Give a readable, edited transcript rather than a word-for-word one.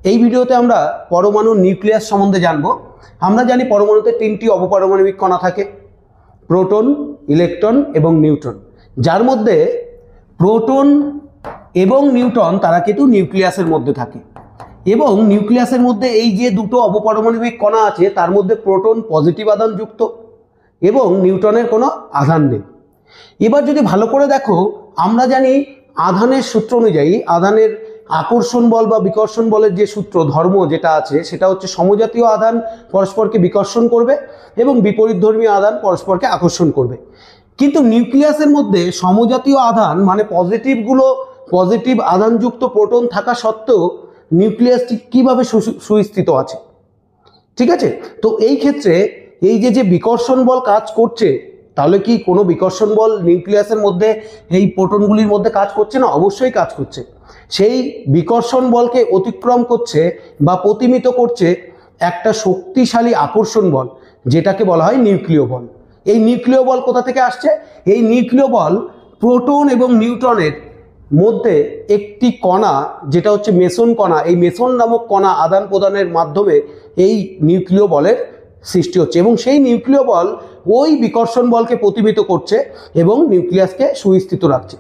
এই ভিডিওতে আমরা পরমাণুর নিউক্লিয়াস সম্বন্ধে জানব। আমরা জানি পরমাণুতে তিনটি অপপারমাণবিক কণা থাকে, প্রোটন, ইলেকট্রন এবং নিউট্রন, যার মধ্যে প্রোটন এবং নিউট্রন তারা কিন্তু নিউক্লিয়াসের মধ্যে থাকে। এবং নিউক্লিয়াসের মধ্যে এই যে দুটো অপপারমাণবিক কণা আছে তার মধ্যে প্রোটন পজিটিভ আধানযুক্ত এবং নিউট্রনের কোনো আধান নেই। এবার যদি ভালো করে দেখো, আমরা জানি আধানের সূত্র অনুযায়ী আধানের আকর্ষণ বল বা বিকর্ষণ বলের যে সূত্র ধর্ম যেটা আছে সেটা হচ্ছে সমজাতীয় আধান পরস্পরকে বিকর্ষণ করবে এবং বিপরীতধর্মী আধান পরস্পরকে আকর্ষণ করবে। কিন্তু নিউক্লিয়াসের মধ্যে সমজাতীয় আধান মানে পজিটিভ আধানযুক্ত প্রোটন থাকা সত্ত্বেও নিউক্লিয়াসটি কিভাবে সুস্থিত আছে, ঠিক আছে? তো এই ক্ষেত্রে এই যে বিকর্ষণ বল কাজ করছে, তাহলে কি কোনো বিকর্ষণ বল নিউক্লিয়াসের মধ্যে এই প্রোটনগুলির মধ্যে কাজ করছে না? অবশ্যই কাজ করছে। সেই বিকর্ষণ বলকে অতিক্রম করছে বা প্রতিমিত করছে একটা শক্তিশালী আকর্ষণ বল, যেটাকে বলা হয় নিউক্লিয় বল। এই নিউক্লিয় বল কোথা থেকে আসছে? এই নিউক্লিয় বল প্রোটন এবং নিউট্রনের মধ্যে একটি কণা, যেটা হচ্ছে মেসন কণা, এই মেসন নামক কণা আদান প্রদানের মাধ্যমে এই নিউক্লিয় বলের সৃষ্টি হচ্ছে এবং সেই নিউক্লিয় বল ওই বিকর্ষণ বলকে প্রতিমিত করছে এবং নিউক্লিয়াসকে সুস্থিত রাখছে।